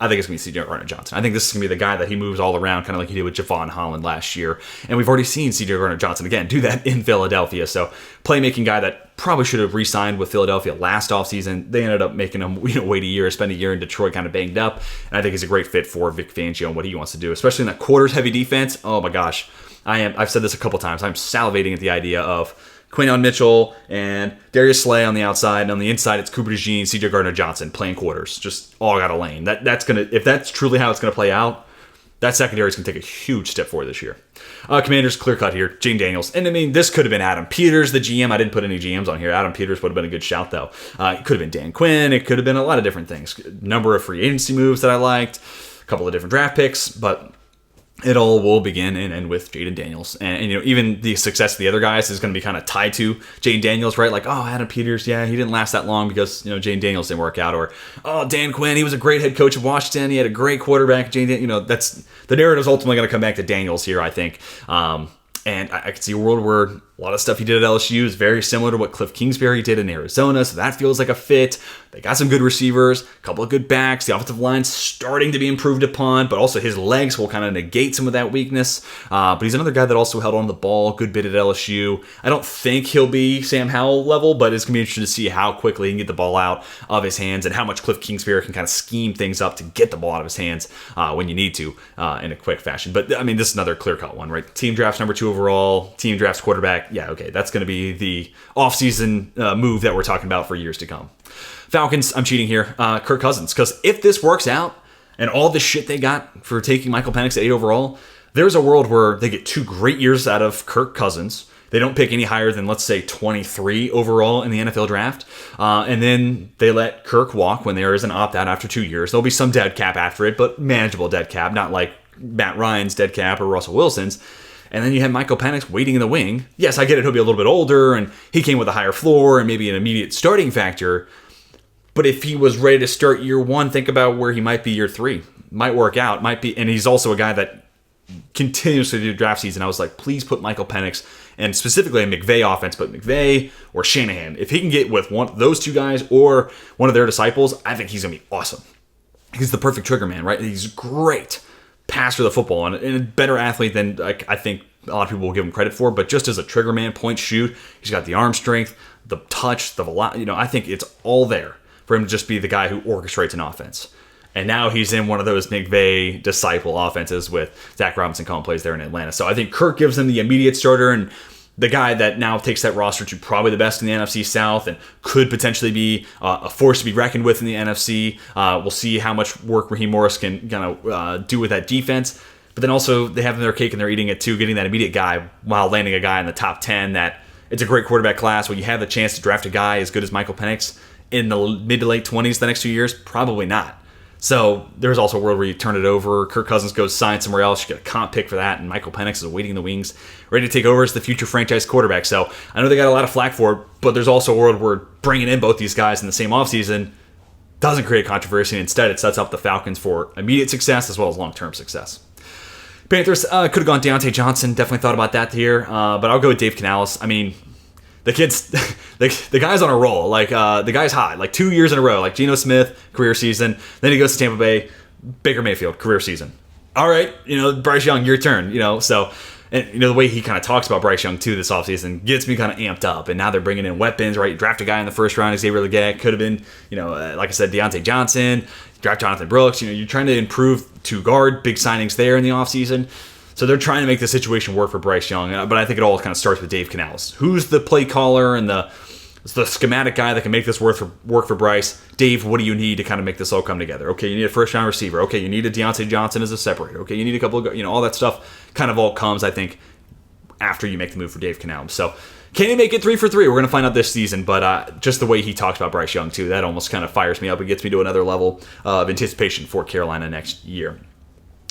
I think it's going to be C.J. Gardner-Johnson. I think this is going to be the guy that he moves all around, kind of like he did with Javon Holland last year. And we've already seen C.J. Gardner-Johnson, again, do that in Philadelphia. So playmaking guy that probably should have re-signed with Philadelphia last offseason. They ended up making him wait a year, spend a year in Detroit kind of banged up. And I think he's a great fit for Vic Fangio and what he wants to do, especially in that quarters-heavy defense. Oh, my gosh. I've said this a couple times. I'm salivating at the idea of Quinyon Mitchell and Darius Slay on the outside, and on the inside it's Cooper DeJean, CJ Gardner-Johnson playing quarters, just all got a lane. That's gonna, if that's truly how it's gonna play out, that secondary is gonna take a huge step forward this year. Commanders clear cut here, Jane Daniels, and I mean this could have been Adam Peters, the GM. I didn't put any GMs on here. Adam Peters would have been a good shout though. It could have been Dan Quinn. It could have been a lot of different things. Number of free agency moves that I liked, a couple of different draft picks, but it all will begin and end with Jaden Daniels. And even the success of the other guys is going to be kind of tied to Jaden Daniels, right? Like, oh, Adam Peters, yeah, he didn't last that long because, Jaden Daniels didn't work out. Or, oh, Dan Quinn, he was a great head coach of Washington. He had a great quarterback. That's the narrative's ultimately going to come back to Daniels here, I think. And I could see a world where a lot of stuff he did at LSU is very similar to what Cliff Kingsbury did in Arizona, so that feels like a fit. They got some good receivers, a couple of good backs. The offensive line's starting to be improved upon, but also his legs will kind of negate some of that weakness. But he's another guy that also held on to the ball a good bit at LSU. I don't think he'll be Sam Howell level, but it's going to be interesting to see how quickly he can get the ball out of his hands and how much Cliff Kingsbury can kind of scheme things up to get the ball out of his hands when you need to in a quick fashion. But, I mean, this is another clear-cut one, right? Team drafts number 2 overall, team drafts quarterback. Yeah, okay, that's going to be the offseason move that we're talking about for years to come. Falcons, I'm cheating here. Kirk Cousins, because if this works out and all the shit they got for taking Michael Penix at 8 overall, there's a world where they get 2 great years out of Kirk Cousins. They don't pick any higher than, let's say, 23 overall in the NFL draft. And then they let Kirk walk when there is an opt-out after 2 years. There'll be some dead cap after it, but manageable dead cap, not like Matt Ryan's dead cap or Russell Wilson's. And then you have Michael Penix waiting in the wing. Yes, I get it. He'll be a little bit older, and he came with a higher floor and maybe an immediate starting factor. But if he was ready to start year 1, think about where he might be year 3. Might work out. Might be, and he's also a guy that continuously do draft season. I was like, please put Michael Penix, and specifically a McVay offense, but McVay or Shanahan. If he can get with one those 2 guys or one of their disciples, I think he's going to be awesome. He's the perfect trigger man, right? He's great passer of the football and a better athlete than I think a lot of people will give him credit for, but just as a trigger man, point, shoot, he's got the arm strength, the touch, the velocity. I think it's all there for him to just be the guy who orchestrates an offense. And now he's in one of those McVay disciple offenses with Zach Robinson calling plays there in Atlanta. So I think Kirk gives him the immediate starter and the guy that now takes that roster to probably the best in the NFC South and could potentially be a force to be reckoned with in the NFC. We'll see how much work Raheem Morris can kind of do with that defense. But then also they have their cake and they're eating it too, getting that immediate guy while landing a guy in the top 10 that it's a great quarterback class. When you have the chance to draft a guy as good as Michael Penix in the mid to late 20s the next 2 years, probably not. So there's also a world where you turn it over, Kirk Cousins goes sign somewhere else, you get a comp pick for that, and Michael Penix is waiting in the wings, ready to take over as the future franchise quarterback. So I know they got a lot of flack for it, but there's also a world where bringing in both these guys in the same offseason doesn't create controversy, and instead it sets up the Falcons for immediate success as well as long-term success. Panthers could have gone Deontay Johnson, definitely thought about that here, but I'll go with Dave Canales. I mean, the kid's, the guy's on a roll. Like, the guy's hot. Like, 2 years in a row. Like, Geno Smith, career season. Then he goes to Tampa Bay. Baker Mayfield, career season. All right, Bryce Young, your turn. So, and the way he kind of talks about Bryce Young, too, this offseason gets me kind of amped up. And now they're bringing in weapons, right? You draft a guy in the first round, Xavier Legette. Could have been, like I said, Deontay Johnson. Draft Jonathan Brooks. You're trying to improve to guard. Big signings there in the offseason. So they're trying to make the situation work for Bryce Young, but I think it all kind of starts with Dave Canales. Who's the play caller and the schematic guy that can make this work for Bryce? Dave, what do you need to kind of make this all come together? Okay, you need a first-round receiver. Okay, you need a Deontay Johnson as a separator. Okay, you need a couple of, all that stuff kind of all comes, I think, after you make the move for Dave Canales. So can he make it 3 for 3? We're going to find out this season, but just the way he talks about Bryce Young, too, that almost kind of fires me up. It gets me to another level of anticipation for Carolina next year.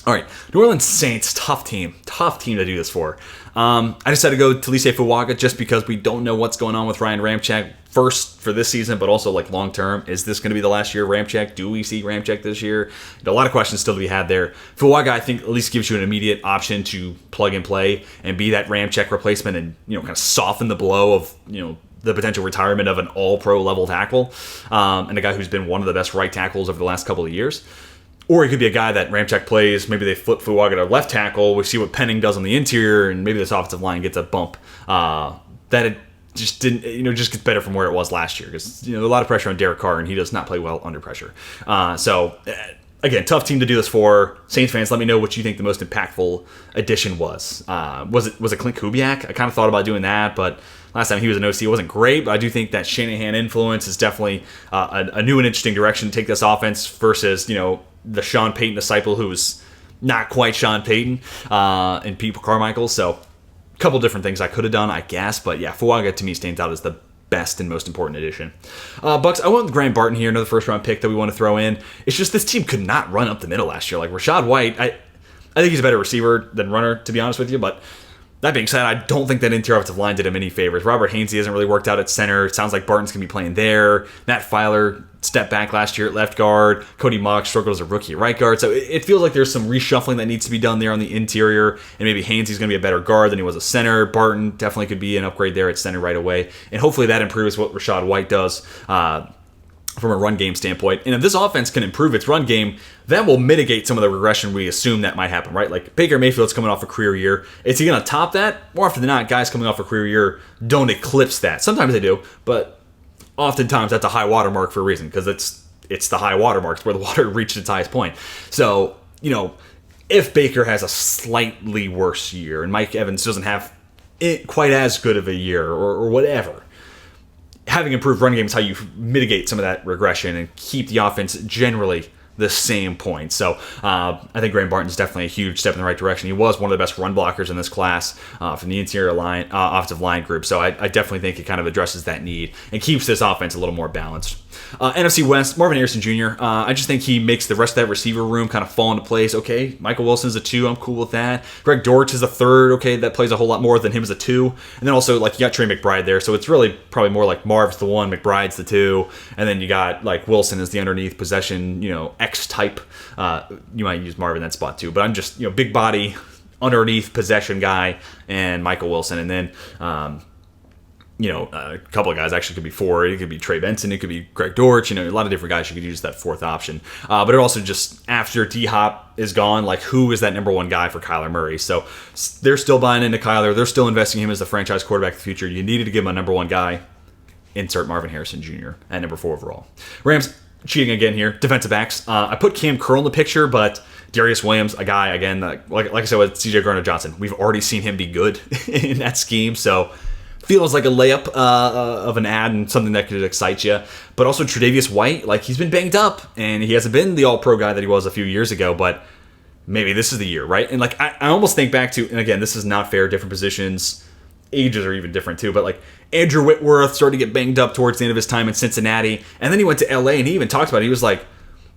All right, New Orleans Saints, tough team to do this for. I decided to go Talise Fuaga just because we don't know what's going on with Ryan Ramczyk. First for this season, but also like long term. Is this going to be the last year of Ramczyk? Do we see Ramczyk this year? A lot of questions still to be had there. Fuaga, I think, at least gives you an immediate option to plug and play and be that Ramczyk replacement and kind of soften the blow of the potential retirement of an all-pro level tackle, and a guy who's been one of the best right tackles over the last couple of years. Or he could be a guy that Ramczyk plays, maybe they flip Fuaga to left tackle, we see what Penning does on the interior, and maybe this offensive line gets a bump. That it just didn't, just gets better from where it was last year, because, a lot of pressure on Derek Carr, and he does not play well under pressure. Again, tough team to do this for. Saints fans, let me know what you think the most impactful addition was. Was it Clint Kubiak? I kind of thought about doing that, but last time he was an OC, it wasn't great, but I do think that Shanahan influence is definitely a new and interesting direction to take this offense versus, the Sean Payton disciple who was not quite Sean Payton and Pete Carmichael. So a couple different things I could have done, I guess. But yeah, Fuaga to me stands out as the best and most important addition. Bucks, I went with Graham Barton here, another first-round pick that we want to throw in. It's just this team could not run up the middle last year. Like Rachaad White, I think he's a better receiver than runner, to be honest with you. But that being said, I don't think that interior offensive line did him any favors. Robert Hainsey hasn't really worked out at center. It sounds like Barton's going to be playing there. Matt Filer stepped back last year at left guard. Cody Mock struggled as a rookie at right guard. So it feels like there's some reshuffling that needs to be done there on the interior. And maybe Hainsey's going to be a better guard than he was a center. Barton definitely could be an upgrade there at center right away. And hopefully that improves what Rachaad White does from a run game standpoint. And if this offense can improve its run game, that will mitigate some of the regression we assume that might happen, right? Like Baker Mayfield's coming off a career year. Is he going to top that? More often than not, guys coming off a career year don't eclipse that. Sometimes they do, but oftentimes that's a high water mark for a reason, because it's the high water marks where the water reached its highest point. So, if Baker has a slightly worse year and Mike Evans doesn't have it quite as good of a year or whatever, having improved run game is how you mitigate some of that regression and keep the offense generally the same point. So I think Graham Barton's definitely a huge step in the right direction. He was one of the best run blockers in this class from the interior line, offensive line group. So I definitely think it kind of addresses that need and keeps this offense a little more balanced. NFC West, Marvin Harrison Jr. I just think he makes the rest of that receiver room kind of fall into place. Okay, Michael Wilson's a 2. I'm cool with that. Greg Dortch is a 3rd. Okay, that plays a whole lot more than him as a 2. And then also, you got Trey McBride there. So it's really probably more like Marv's the 1, McBride's the 2. And then you got, Wilson as the underneath possession, X type. You might use Marvin in that spot too. But I'm just, big body, underneath possession guy, and Michael Wilson. And then, a couple of guys actually could be 4. It could be Trey Benson. It could be Greg Dortch. A lot of different guys you could use that 4th option. But it also just, after D-Hop is gone, who is that number 1 guy for Kyler Murray? So they're still buying into Kyler. They're still investing in him as the franchise quarterback of the future. You needed to give him a number 1 guy. Insert Marvin Harrison Jr. at number 4 overall. Rams cheating again here. Defensive backs. I put Cam Curl in the picture, but Darius Williams, a guy, again, like I said with CJ Gardner-Johnson, we've already seen him be good in that scheme. So feels like a layup of an ad and something that could excite you. But also Tre'Davious White, he's been banged up, and he hasn't been the all-pro guy that he was a few years ago, but maybe this is the year, right? And I almost think back to, and again, this is not fair, different positions, ages are even different too, but Andrew Whitworth started to get banged up towards the end of his time in Cincinnati, and then he went to LA, and he even talked about it. He was like,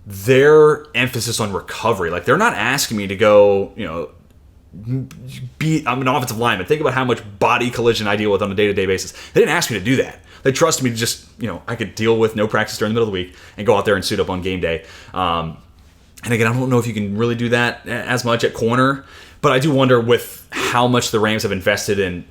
their emphasis on recovery, they're not asking me to go, I'm an offensive lineman. Think about how much body collision I deal with on a day-to-day basis. They didn't ask me to do that. They trusted me to just, I could deal with no practice during the middle of the week and go out there and suit up on game day. And again, I don't know if you can really do that as much at corner, but I do wonder with how much the Rams have invested in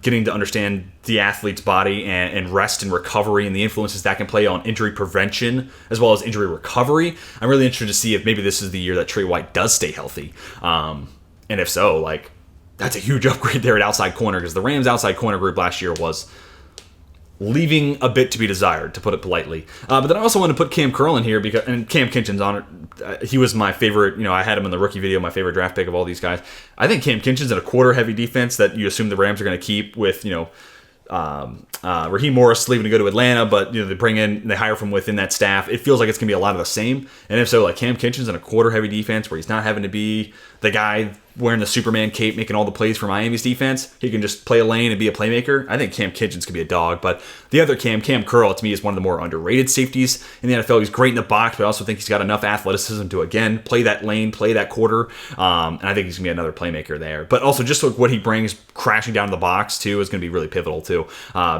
getting to understand the athlete's body and rest and recovery and the influences that can play on injury prevention as well as injury recovery. I'm really interested to see if maybe this is the year that Trey White does stay healthy. And if so, that's a huge upgrade there at outside corner, because the Rams' outside corner group last year was leaving a bit to be desired, to put it politely. But then I also want to put Cam Curl in here, and Cam Kinchen's on it. He was my favorite. I had him in the rookie video, my favorite draft pick of all these guys. I think Cam Kinchen's in a quarter-heavy defense that you assume the Rams are going to keep with, Raheem Morris leaving to go to Atlanta, but they hire from within that staff. It feels like it's going to be a lot of the same. And if so, Cam Kinchen's in a quarter-heavy defense where he's not having to be the guy wearing the Superman cape making all the plays for Miami's defense. He can just play a lane and be a playmaker. I think Cam Kitchens could be a dog, but the other Cam Curl, to me, is one of the more underrated safeties in the NFL. He's great in the box, but I also think he's got enough athleticism to, again, play that lane, play that quarter, and I think he's going to be another playmaker there. But also just what he brings crashing down the box, too, is going to be really pivotal, too,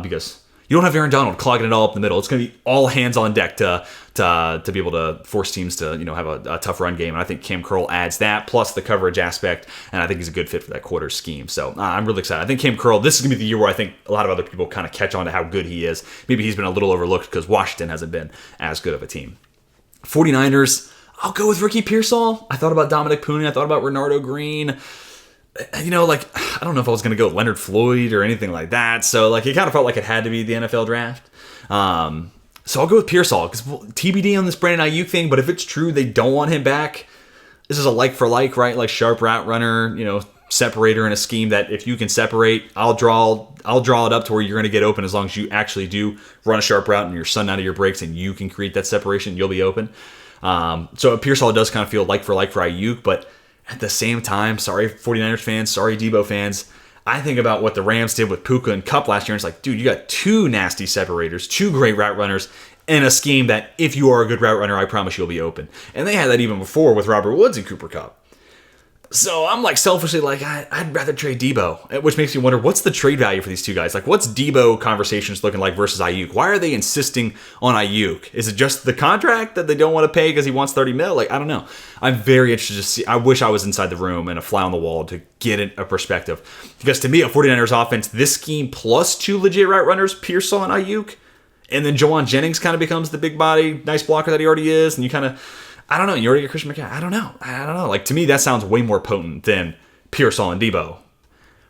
because You don't have Aaron Donald clogging it all up in the middle. It's going to be all hands on deck to be able to force teams to have a tough run game. And I think Cam Curl adds that plus the coverage aspect, and I think he's a good fit for that quarter scheme. So I'm really excited. I think Cam Curl, this is going to be the year where I think a lot of other people kind of catch on to how good he is. Maybe he's been a little overlooked because Washington hasn't been as good of a team. 49ers, I'll go with Ricky Pearsall. I thought about Dominic Pooney. I thought about Renardo Green. I don't know if I was going to go with Leonard Floyd or anything like that. So, it kind of felt like it had to be the NFL draft. So I'll go with Pearsall because TBD on this Brandon Ayuk thing. But if it's true they don't want him back, this is a like for like, right? Like sharp route runner, separator in a scheme that if you can separate, I'll draw it up to where you're going to get open as long as you actually do run a sharp route and you're sunning out of your breaks and you can create that separation, you'll be open. So Pearsall does kind of feel like for Ayuk, but at the same time, sorry 49ers fans, sorry Debo fans, I think about what the Rams did with Puka and Kupp last year, and it's like, dude, you got two nasty separators, two great route runners, in a scheme that if you are a good route runner, I promise you'll be open. And they had that even before with Robert Woods and Cooper Kupp. So I'm selfishly I'd rather trade Debo, which makes me wonder, what's the trade value for these two guys? What's Debo conversations looking like versus Ayuk? Why are they insisting on Ayuk? Is it just the contract that they don't want to pay because he wants $30 million? I don't know. I'm very interested to see. I wish I was inside the room and a fly on the wall to get a perspective. Because to me, a 49ers offense, this scheme plus two legit route runners, Pearsall and Ayuk, and then Jawan Jennings kind of becomes the big body, nice blocker that he already is, and you kind of... I don't know. You already get Christian McCaffrey. I don't know. To me, that sounds way more potent than Pearsall and Debo.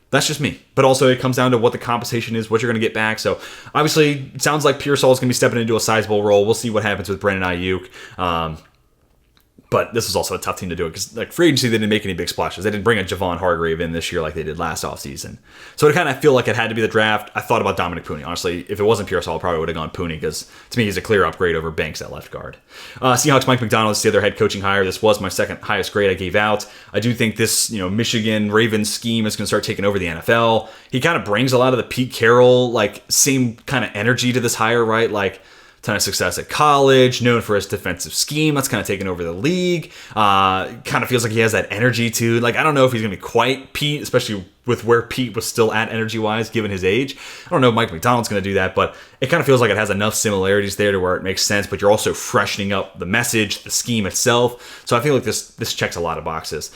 That's just me. But also, it comes down to what the compensation is, what you're going to get back. So, obviously, it sounds like Pearsall is going to be stepping into a sizable role. We'll see what happens with Brandon Ayuk. But this is also a tough team to do it because, free agency, they didn't make any big splashes. They didn't bring a Javon Hargrave in this year like they did last offseason. So, I kind of feel like it had to be the draft. I thought about Dominic Pooney. Honestly, if it wasn't Pearsall, I probably would have gone Pooney because, to me, he's a clear upgrade over Banks at left guard. Seahawks Mike Macdonald is the other head coaching hire. This was my second highest grade I gave out. I do think this, Michigan Ravens scheme is going to start taking over the NFL. He kind of brings a lot of the Pete Carroll, same kind of energy to this hire, right? Ton of success at college, known for his defensive scheme. That's kind of taken over the league. Kind of feels like he has that energy too. I don't know if he's going to be quite Pete, especially with where Pete was still at energy-wise, given his age. I don't know if Mike Macdonald's going to do that, but it kind of feels like it has enough similarities there to where it makes sense, but you're also freshening up the message, the scheme itself. So I feel like this checks a lot of boxes.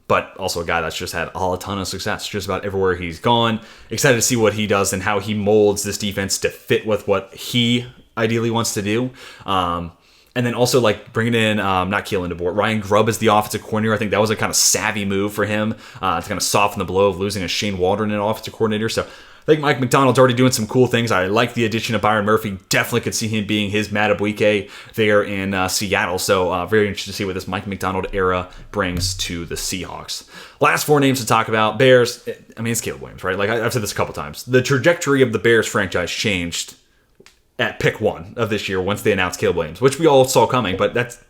But also a guy that's just had a ton of success just about everywhere he's gone. Excited to see what he does and how he molds this defense to fit with what he ideally wants to do. And then also bringing in, not Keelan DeBoer, Ryan Grubb as the offensive coordinator. I think that was a kind of savvy move for him to kind of soften the blow of losing a Shane Waldron an offensive coordinator. So I think Mike Macdonald's already doing some cool things. I like the addition of Byron Murphy. Definitely could see him being his Madubuike there in Seattle. So very interested to see what this Mike Macdonald era brings to the Seahawks. Last four names to talk about. Bears. It's Caleb Williams, right? I've said this a couple times. The trajectory of the Bears franchise changed at pick one of this year once they announced Caleb Williams, which we all saw coming, but that's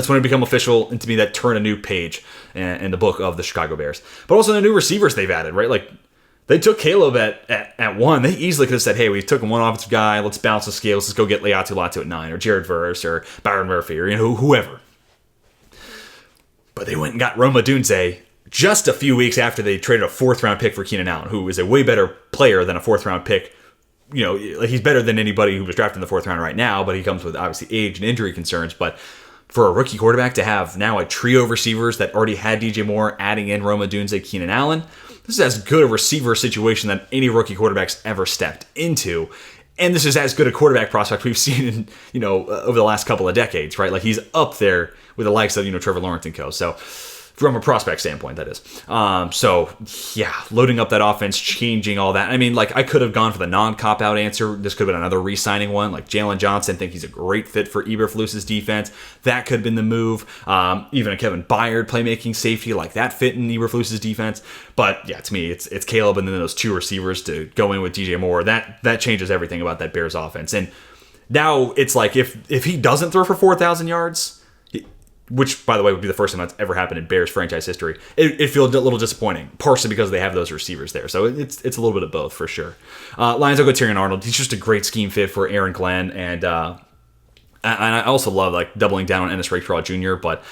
when it became official, and to me that turned a new page in the book of the Chicago Bears. But also the new receivers they've added, right? They took Caleb at one. They easily could have said, hey, we took one offensive guy, let's balance the scales, let's go get Leatu Latu at 9, or Jared Verse, or Byron Murphy, or whoever. But they went and got Roma Dunze just a few weeks after they traded a 4th-round pick for Keenan Allen, who is a way better player than a 4th-round pick. He's better than anybody who was drafted in the 4th round right now, but he comes with obviously age and injury concerns. But for a rookie quarterback to have now a trio of receivers that already had DJ Moore, adding in Roma Dunze, Keenan Allen, this is as good a receiver situation that any rookie quarterback's ever stepped into. And this is as good a quarterback prospect we've seen in, over the last couple of decades, right? He's up there with the likes of, Trevor Lawrence and co. So from a prospect standpoint, that is. Loading up that offense, changing all that. I could have gone for the non-cop-out answer. This could have been another re-signing one. Jalen Johnson, think he's a great fit for Eberflus's defense. That could have been the move. Even a Kevin Byard playmaking safety, that fit in Eberflus's defense. But, to me, it's Caleb and then those two receivers to go in with DJ Moore. That changes everything about that Bears offense. And now it's if he doesn't throw for 4,000 yards... which, by the way, would be the first time that's ever happened in Bears franchise history. It feels a little disappointing, partially because they have those receivers there. So it's a little bit of both, for sure. Lions, I'll go Tyrion Arnold. He's just a great scheme fit for Aaron Glenn. And I also love doubling down on Ennis Rakestraw Jr., but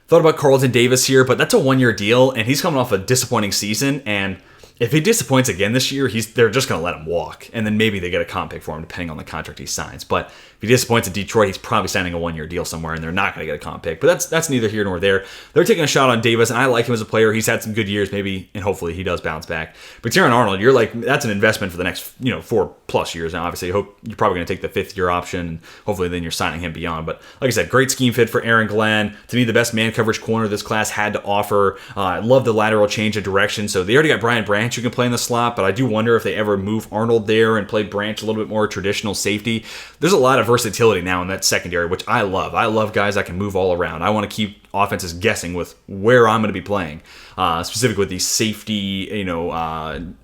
thought about Carlton Davis here, but that's a 1-year deal, and he's coming off a disappointing season. And if he disappoints again this year, they're just going to let him walk. And then maybe they get a comp pick for him depending on the contract he signs. But if he disappoints in Detroit, he's probably signing a 1-year deal somewhere and they're not going to get a comp pick. But that's neither here nor there. They're taking a shot on Davis, and I like him as a player. He's had some good years, maybe, and hopefully he does bounce back. But Terran Arnold, you're like, that's an investment for the next 4+ years. Now, obviously, you're probably going to take the 5th-year option, and hopefully then you're signing him beyond. But like I said, great scheme fit for Aaron Glenn. To me, the best man coverage corner this class had to offer. I love the lateral change of direction. So they already got Brian Branch who can play in the slot, but I do wonder if they ever move Arnold there and play Branch a little bit more traditional safety. There's a lot of versatility now in that secondary, which I love. I love guys that can move all around. I want to keep offenses guessing with where I'm going to be playing, specifically with these safety,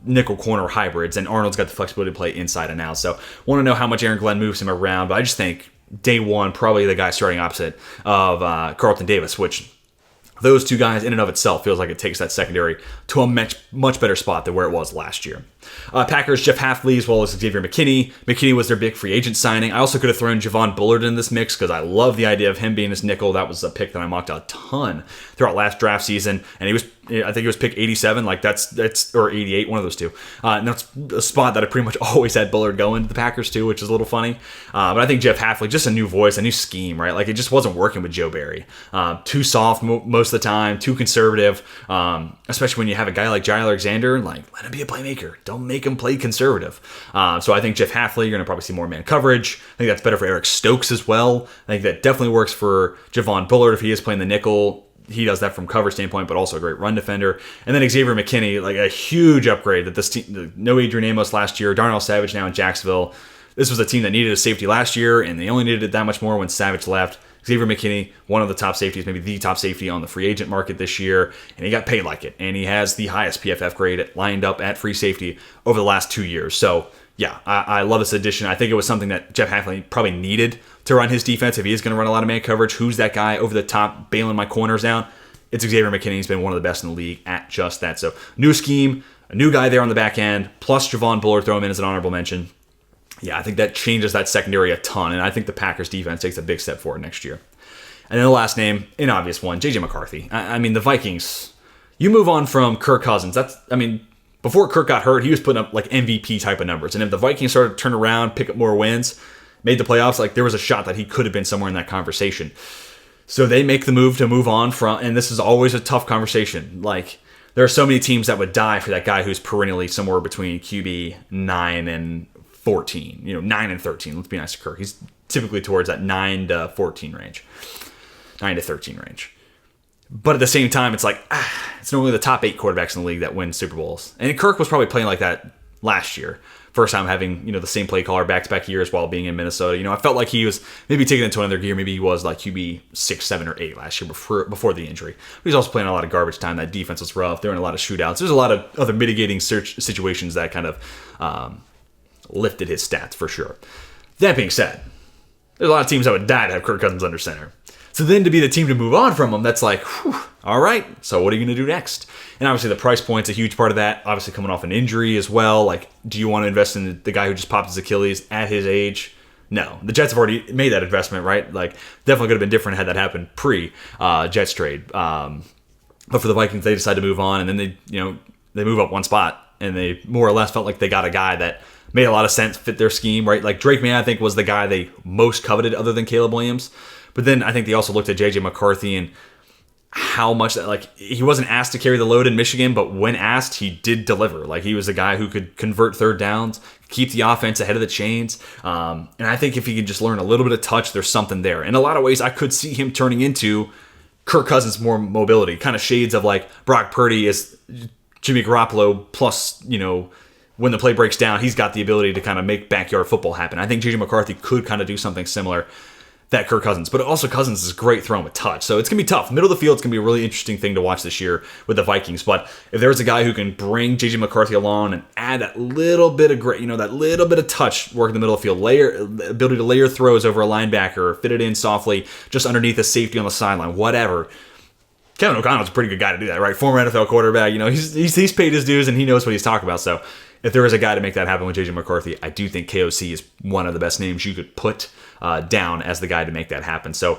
nickel corner hybrids, and Arnold's got the flexibility to play inside and out. So want to know how much Aaron Glenn moves him around, but I just think day one, probably the guy starting opposite of Carlton Davis, which those two guys in and of itself feels like it takes that secondary to a much better spot than where it was last year. Packers, Jeff Hafley, as well as Xavier McKinney. McKinney was their big free agent signing. I also could have thrown Javon Bullard in this mix because I love the idea of him being this nickel. That was a pick that I mocked a ton throughout last draft season, and I think he was pick 87, like that's or 88, one of those two. And that's a spot that I pretty much always had Bullard going to the Packers too, which is a little funny. But I think Jeff Hafley, just a new voice, a new scheme, right? Like it just wasn't working with Joe Barry. Too soft most of the time, too conservative, especially when you have a guy like Jair Alexander. Like, let him be a playmaker. Don't make him play conservative. So I think Jeff Hafley, you're going to probably see more man coverage. I think that's better for Eric Stokes as well. I think that definitely works for Javon Bullard if he is playing the nickel. He does that from cover standpoint, but also a great run defender. And then Xavier McKinney, like a huge upgrade that this team, no Adrian Amos last year, Darnell Savage now in Jacksonville. This was a team that needed a safety last year, and they only needed it that much more when Savage left. Xavier McKinney, one of the top safeties, maybe the top safety on the free agent market this year, and he got paid like it. And he has the highest PFF grade lined up at free safety over the last 2 years. So, yeah, I love this addition. I think it was something that Jeff Hafley probably needed to run his defense if he is going to run a lot of man coverage. Who's that guy over the top bailing my corners down? It's Xavier McKinney. He's been one of the best in the league at just that. So, new scheme, a new guy there on the back end, plus Javon Bullard, throw him in as an honorable mention. Yeah, I think that changes that secondary a ton, and I think the Packers defense takes a big step forward next year. And then the last name, an obvious one, J.J. McCarthy. I mean, the Vikings, you move on from Kirk Cousins. Before Kirk got hurt, he was putting up like MVP type of numbers. And if the Vikings started to turn around, pick up more wins, made the playoffs, like there was a shot that he could have been somewhere in that conversation. So they make the move to move on from, and this is always a tough conversation. Like, there are so many teams that would die for that guy who's perennially somewhere between QB 9 and 14. 9 and 13. Let's be nice to Kirk. He's typically towards that 9 to 14 range. 9 to 13 range. But at the same time, it's like, it's normally the top 8 quarterbacks in the league that win Super Bowls. And Kirk was probably playing like that last year. First time having, the same play caller back-to-back years while being in Minnesota. I felt like he was maybe taking it into another gear. Maybe he was like QB 6, 7, or 8 last year before the injury. But he's also playing a lot of garbage time. That defense was rough. They were in a lot of shootouts. There's a lot of other mitigating situations that kind of lifted his stats for sure. That being said, there's a lot of teams that would die to have Kirk Cousins under center. So then to be the team to move on from him, that's like, whew, all right, so what are you going to do next? And obviously the price point's a huge part of that. Obviously coming off an injury as well. Like, do you want to invest in the guy who just popped his Achilles at his age? No. The Jets have already made that investment, right? Like, definitely could have been different had that happened pre-Jets trade. But for the Vikings, they decided to move on, and then they move up one spot, and they more or less felt like they got a guy that made a lot of sense, fit their scheme, right? Like, Drake May, I think, was the guy they most coveted other than Caleb Williams. But then I think they also looked at J.J. McCarthy and how much that, like, he wasn't asked to carry the load in Michigan, but when asked, he did deliver. Like, he was a guy who could convert third downs, keep the offense ahead of the chains. And I think if he could just learn a little bit of touch, there's something there. In a lot of ways, I could see him turning into Kirk Cousins' more mobility, kind of shades of like Brock Purdy is Jimmy Garoppolo plus, when the play breaks down, he's got the ability to kind of make backyard football happen. I think J.J. McCarthy could kind of do something similar that Kirk Cousins, but also Cousins is great throwing with touch. So it's going to be tough. Middle of the field is going to be a really interesting thing to watch this year with the Vikings. But if there's a guy who can bring J.J. McCarthy along and add that little bit of great, that little bit of touch work in the middle of the field, ability to layer throws over a linebacker, fit it in softly, just underneath a safety on the sideline, whatever. Kevin O'Connell's a pretty good guy to do that, right? Former NFL quarterback. He's paid his dues and he knows what he's talking about. So if there is a guy to make that happen with J.J. McCarthy, I do think KOC is one of the best names you could put down as the guy to make that happen. So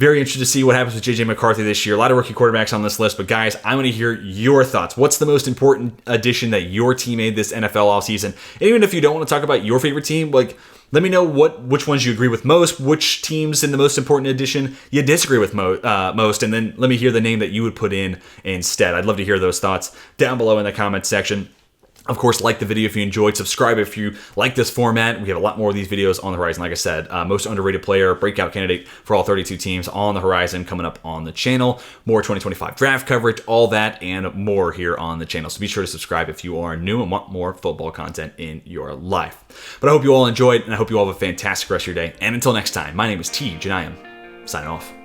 Very interested to see what happens with J.J. McCarthy this year. A lot of rookie quarterbacks on this list, but guys, I want to hear your thoughts. What's the most important addition that your team made this NFL offseason? And even if you don't want to talk about your favorite team, like, let me know which ones you agree with most, which teams in the most important edition you disagree with most, and then let me hear the name that you would put in instead. I'd love to hear those thoughts down below in the comments section. Of course, like the video if you enjoyed, subscribe if you like this format. We have a lot more of these videos on the horizon. Like I said, most underrated player, breakout candidate for all 32 teams on the horizon coming up on the channel. More 2025 draft coverage, all that and more here on the channel. So be sure to subscribe if you are new and want more football content in your life. But I hope you all enjoyed, and I hope you all have a fantastic rest of your day. And until next time, my name is Tej, and I am signing off.